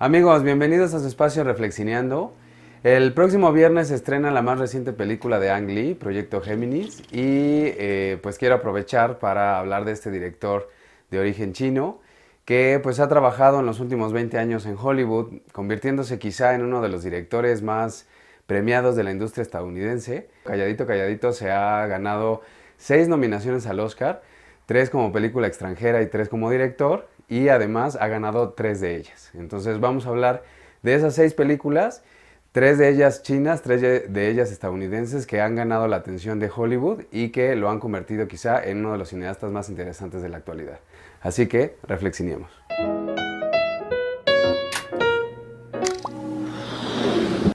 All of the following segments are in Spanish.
Amigos, bienvenidos a su espacio Reflexineando. El próximo viernes se estrena la más reciente película de Ang Lee, Proyecto Géminis, y pues quiero aprovechar para hablar de este director de origen chino que pues ha trabajado en los últimos 20 años en Hollywood, convirtiéndose quizá en uno de los directores más premiados de la industria estadounidense. Calladito, calladito se ha ganado 6 nominaciones al Oscar, 3 como película extranjera y 3 como director, y además ha ganado 3 de ellas. Entonces vamos a hablar de esas 6 películas, 3 de ellas chinas, 3 de ellas estadounidenses que han ganado la atención de Hollywood y que lo han convertido quizá en uno de los cineastas más interesantes de la actualidad. Así que reflexionemos.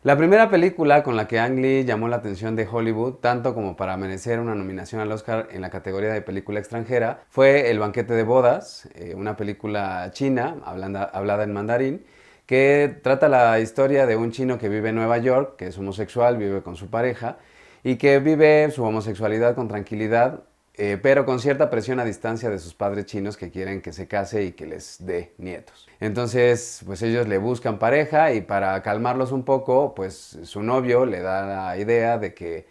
La primera película con la que Ang Lee llamó la atención de Hollywood, tanto como para merecer una nominación al Oscar en la categoría de película extranjera, fue El banquete de bodas, una película china hablada en mandarín, que trata la historia de un chino que vive en Nueva York, que es homosexual, vive con su pareja, y que vive su homosexualidad con tranquilidad, pero con cierta presión a distancia de sus padres chinos que quieren que se case y que les dé nietos. Entonces, pues ellos le buscan pareja y para calmarlos un poco, pues su novio le da la idea de que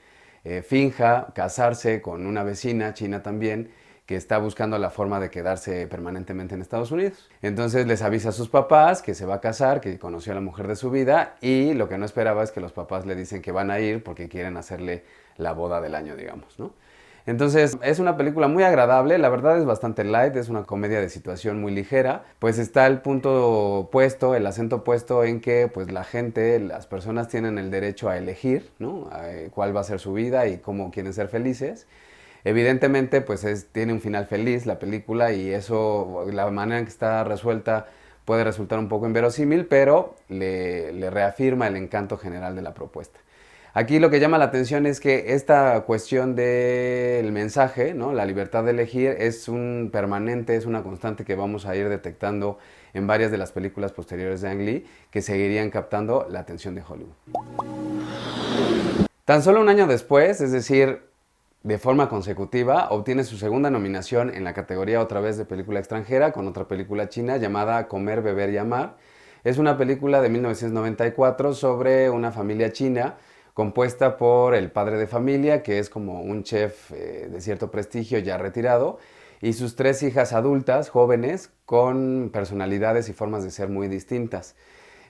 finja casarse con una vecina china también, que está buscando la forma de quedarse permanentemente en Estados Unidos. Entonces les avisa a sus papás que se va a casar, que conoció a la mujer de su vida, y lo que no esperaba es que los papás le dicen que van a ir porque quieren hacerle la boda del año, digamos, ¿no? Entonces es una película muy agradable, la verdad es bastante light, es una comedia de situación muy ligera, pues está el punto puesto, el acento puesto en que pues la gente, las personas tienen el derecho a elegir, ¿no? Cuál va a ser su vida y cómo quieren ser felices. Evidentemente pues tiene un final feliz la película y eso, la manera en que está resuelta puede resultar un poco inverosímil, pero le reafirma el encanto general de la propuesta. Aquí lo que llama la atención es que esta cuestión del mensaje, ¿no? La libertad de elegir, es un permanente, es una constante que vamos a ir detectando en varias de las películas posteriores de Ang Lee que seguirían captando la atención de Hollywood. Tan solo un año después, es decir, de forma consecutiva, obtiene su segunda nominación en la categoría otra vez de película extranjera con otra película china llamada Comer, Beber y Amar. Es una película de 1994 sobre una familia china compuesta por el padre de familia, que es como un chef de cierto prestigio ya retirado, y sus 3 hijas adultas, jóvenes, con personalidades y formas de ser muy distintas.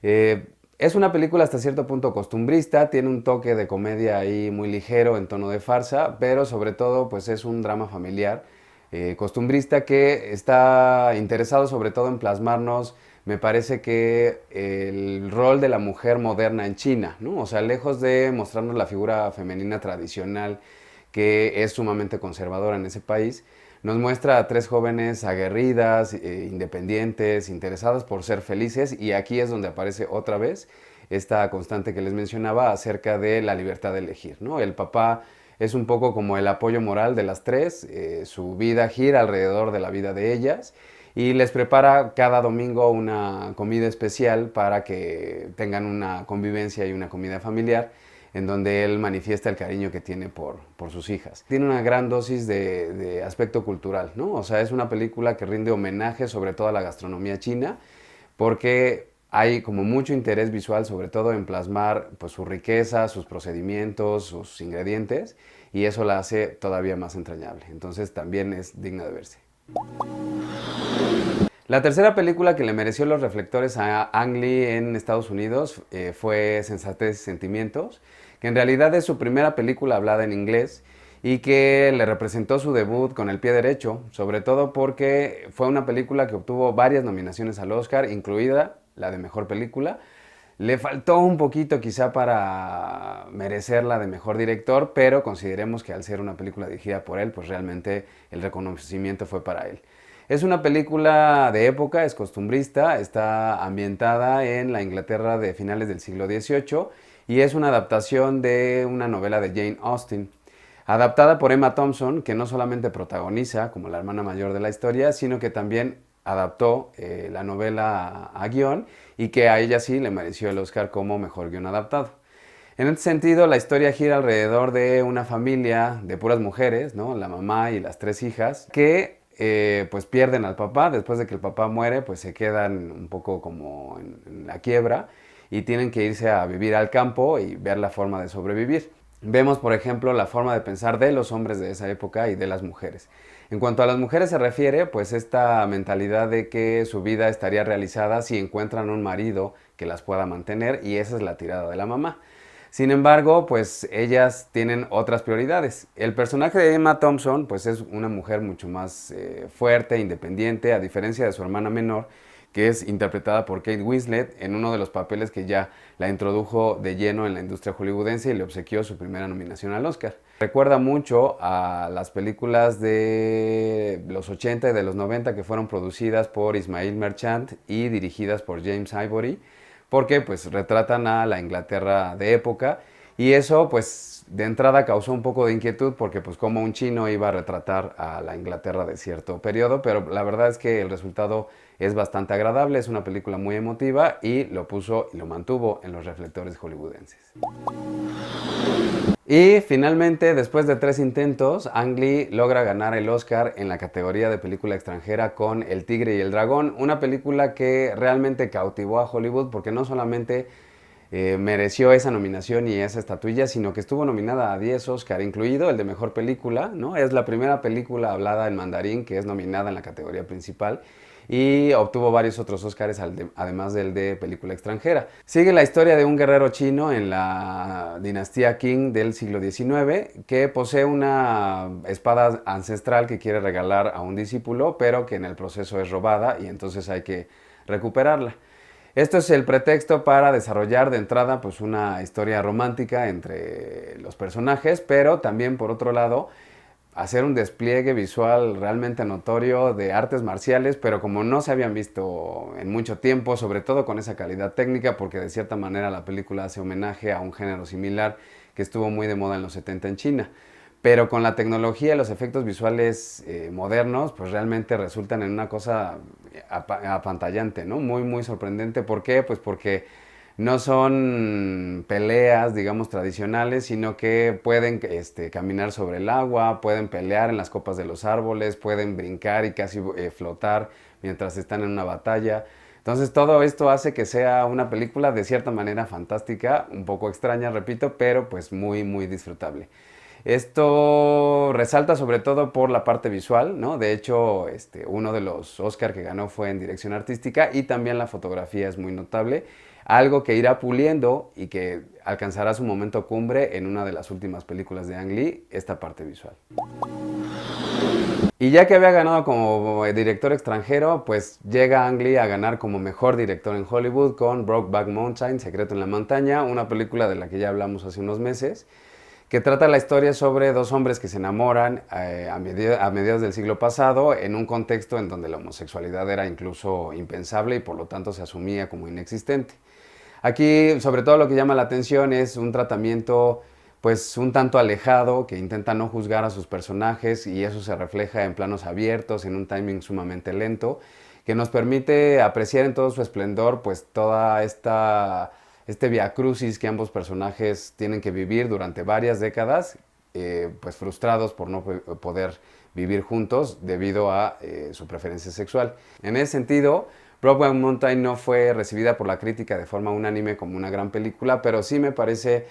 Es una película hasta cierto punto costumbrista, tiene un toque de comedia ahí muy ligero en tono de farsa, pero sobre todo pues es un drama familiar costumbrista que está interesado sobre todo en plasmarnos, me parece que el rol de la mujer moderna en China, ¿no? O sea, lejos de mostrarnos la figura femenina tradicional que es sumamente conservadora en ese país, nos muestra a 3 jóvenes aguerridas, independientes, interesadas por ser felices, y aquí es donde aparece otra vez esta constante que les mencionaba acerca de la libertad de elegir, ¿no? El papá es un poco como el apoyo moral de las 3, su vida gira alrededor de la vida de ellas y les prepara cada domingo una comida especial para que tengan una convivencia y una comida familiar en donde él manifiesta el cariño que tiene por sus hijas. Tiene una gran dosis de aspecto cultural, ¿no? O sea, es una película que rinde homenaje sobre todo a la gastronomía china, porque hay como mucho interés visual, sobre todo en plasmar pues, su riqueza, sus procedimientos, sus ingredientes, y eso la hace todavía más entrañable. Entonces también es digna de verse. La tercera película que le mereció los reflectores a Ang Lee en Estados Unidos fue Sensatez y Sentimientos, que en realidad es su primera película hablada en inglés y que le representó su debut con el pie derecho, sobre todo porque fue una película que obtuvo varias nominaciones al Oscar, incluida la de Mejor Película. Le faltó un poquito quizá para merecerla de Mejor Director, pero consideremos que al ser una película dirigida por él, pues realmente el reconocimiento fue para él. Es una película de época, es costumbrista, está ambientada en la Inglaterra de finales del siglo XVIII y es una adaptación de una novela de Jane Austen, adaptada por Emma Thompson, que no solamente protagoniza como la hermana mayor de la historia, sino que también adaptó la novela a guión y que a ella sí le mereció el Oscar como mejor guión adaptado. En este sentido, la historia gira alrededor de una familia de puras mujeres, ¿no? La mamá y las 3 hijas, que pues pierden al papá. Después de que el papá muere, pues se quedan un poco como en la quiebra y tienen que irse a vivir al campo y ver la forma de sobrevivir. Vemos, por ejemplo, la forma de pensar de los hombres de esa época y de las mujeres. En cuanto a las mujeres se refiere, pues esta mentalidad de que su vida estaría realizada si encuentran un marido que las pueda mantener, y esa es la tirada de la mamá. Sin embargo, pues ellas tienen otras prioridades. El personaje de Emma Thompson, pues es una mujer mucho más fuerte, independiente, a diferencia de su hermana menor, que es interpretada por Kate Winslet en uno de los papeles que ya la introdujo de lleno en la industria hollywoodense y le obsequió su primera nominación al Oscar. Recuerda mucho a las películas de los 80 y de los 90 que fueron producidas por Ismail Merchant y dirigidas por James Ivory, porque pues retratan a la Inglaterra de época, y eso pues de entrada causó un poco de inquietud porque pues como un chino iba a retratar a la Inglaterra de cierto periodo, pero la verdad es que el resultado es bastante agradable, es una película muy emotiva y lo puso y lo mantuvo en los reflectores hollywoodenses. Y finalmente, después de 3 intentos, Ang Lee logra ganar el Oscar en la categoría de película extranjera con El Tigre y el Dragón, una película que realmente cautivó a Hollywood porque no solamente mereció esa nominación y esa estatuilla, sino que estuvo nominada a 10 Oscar, incluido el de Mejor Película, ¿no? Es la primera película hablada en mandarín que es nominada en la categoría principal, y obtuvo varios otros Oscars además del de película extranjera. Sigue la historia de un guerrero chino en la dinastía Qing del siglo XIX que posee una espada ancestral que quiere regalar a un discípulo, pero que en el proceso es robada y entonces hay que recuperarla. Esto es el pretexto para desarrollar de entrada pues una historia romántica entre los personajes, pero también por otro lado hacer un despliegue visual realmente notorio de artes marciales, pero como no se habían visto en mucho tiempo, sobre todo con esa calidad técnica, porque de cierta manera la película hace homenaje a un género similar que estuvo muy de moda en los 70 en China. Pero con la tecnología y los efectos visuales modernos, pues realmente resultan en una cosa apantallante, ¿no? Muy, muy sorprendente. ¿Por qué? Pues porque no son peleas, digamos, tradicionales, sino que pueden caminar sobre el agua, pueden pelear en las copas de los árboles, pueden brincar y casi flotar mientras están en una batalla. Entonces todo esto hace que sea una película de cierta manera fantástica, un poco extraña, repito, pero pues muy, muy disfrutable. Esto resalta sobre todo por la parte visual, ¿no? De hecho, uno de los Oscar que ganó fue en dirección artística, y también la fotografía es muy notable, algo que irá puliendo y que alcanzará su momento cumbre en una de las últimas películas de Ang Lee, esta parte visual. Y ya que había ganado como director extranjero, pues llega Ang Lee a ganar como mejor director en Hollywood con Brokeback Mountain, Secreto en la Montaña, una película de la que ya hablamos hace unos meses, que trata la historia sobre dos hombres que se enamoran a mediados del siglo pasado en un contexto en donde la homosexualidad era incluso impensable y por lo tanto se asumía como inexistente. Aquí, sobre todo, lo que llama la atención es un tratamiento pues un tanto alejado, que intenta no juzgar a sus personajes, y eso se refleja en planos abiertos, en un timing sumamente lento, que nos permite apreciar en todo su esplendor pues toda este viacrucis que ambos personajes tienen que vivir durante varias décadas, pues frustrados por no poder vivir juntos debido a su preferencia sexual. En ese sentido, Brokeback Mountain no fue recibida por la crítica de forma unánime como una gran película, pero sí me parece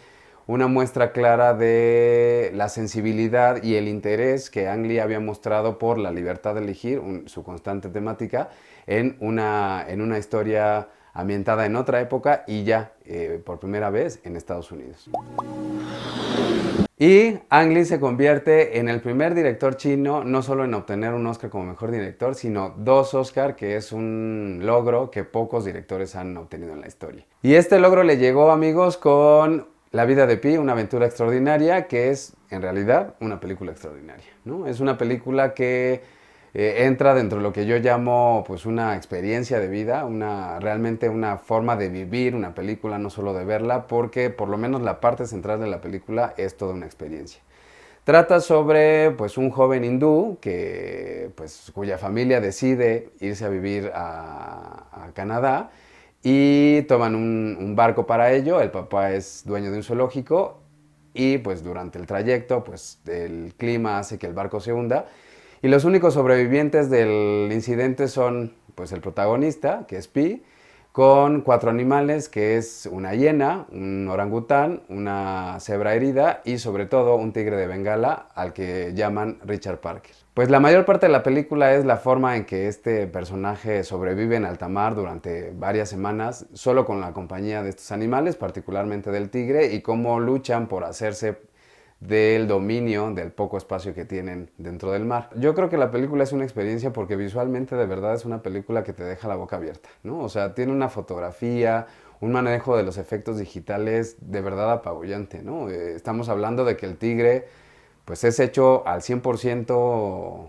una muestra clara de la sensibilidad y el interés que Ang Lee había mostrado por la libertad de elegir, su constante temática, en una historia ambientada en otra época y ya por primera vez en Estados Unidos. Y Ang Lee se convierte en el primer director chino no solo en obtener un Oscar como mejor director, sino 2 Oscar, que es un logro que pocos directores han obtenido en la historia. Y este logro le llegó, amigos, con La vida de Pi, una aventura extraordinaria, que es en realidad una película extraordinaria, ¿no? Es una película que entra dentro de lo que yo llamo pues una experiencia de vida, realmente una forma de vivir una película, no solo de verla, porque por lo menos la parte central de la película es toda una experiencia. Trata sobre pues un joven hindú cuya familia decide irse a vivir a Canadá, y toman un barco para ello. El papá es dueño de un zoológico y pues durante el trayecto pues el clima hace que el barco se hunda, Y los únicos sobrevivientes del incidente son pues el protagonista, que es Pi, con 4 animales, que es una hiena, un orangután, una cebra herida y sobre todo un tigre de Bengala al que llaman Richard Parker. Pues la mayor parte de la película es la forma en que este personaje sobrevive en alta mar durante varias semanas solo con la compañía de estos animales, particularmente del tigre, y cómo luchan por hacerse del dominio del poco espacio que tienen dentro del mar. Yo creo que la película es una experiencia porque visualmente de verdad es una película que te deja la boca abierta, ¿no? O sea, tiene una fotografía, un manejo de los efectos digitales de verdad apabullante, ¿no? Estamos hablando de que el tigre pues es hecho al 100%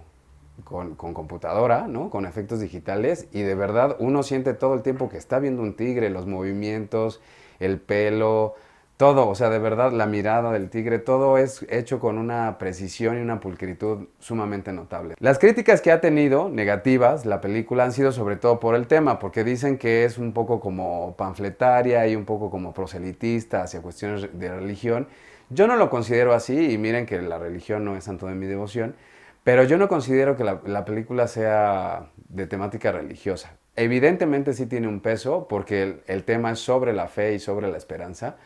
con computadora, ¿no? Con efectos digitales y de verdad uno siente todo el tiempo que está viendo un tigre, los movimientos, el pelo, todo, o sea, de verdad la mirada del tigre, todo es hecho con una precisión y una pulcritud sumamente notable. Las críticas que ha tenido negativas la película han sido sobre todo por el tema, porque dicen que es un poco como panfletaria y un poco como proselitista hacia cuestiones de religión. Yo no lo considero así y miren que la religión no es santo de mi devoción, pero yo no considero que la película sea de temática religiosa. Evidentemente sí tiene un peso porque el tema es sobre la fe y sobre la esperanza,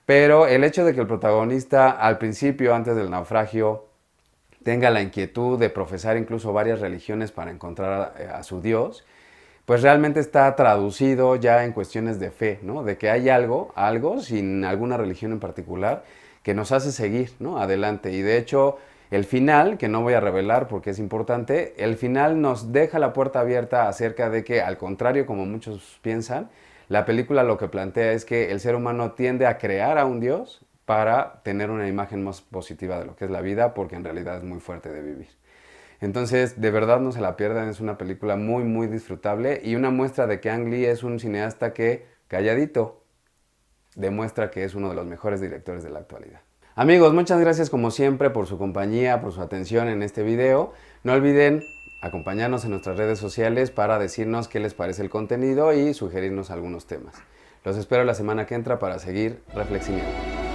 pero el hecho de que el protagonista al principio, antes del naufragio, tenga la inquietud de profesar incluso varias religiones para encontrar a su Dios, pues realmente está traducido ya en cuestiones de fe, ¿no? De que hay algo, sin alguna religión en particular, que nos hace seguir, ¿no? Adelante. Y de hecho, el final, que no voy a revelar porque es importante, el final nos deja la puerta abierta acerca de que, al contrario, como muchos piensan, la película lo que plantea es que el ser humano tiende a crear a un Dios para tener una imagen más positiva de lo que es la vida, porque en realidad es muy fuerte de vivir. Entonces, de verdad no se la pierdan, es una película muy, muy disfrutable y una muestra de que Ang Lee es un cineasta que, calladito, demuestra que es uno de los mejores directores de la actualidad. Amigos, muchas gracias como siempre por su compañía, por su atención en este video. No olviden acompañarnos en nuestras redes sociales para decirnos qué les parece el contenido y sugerirnos algunos temas. Los espero la semana que entra para seguir reflexionando.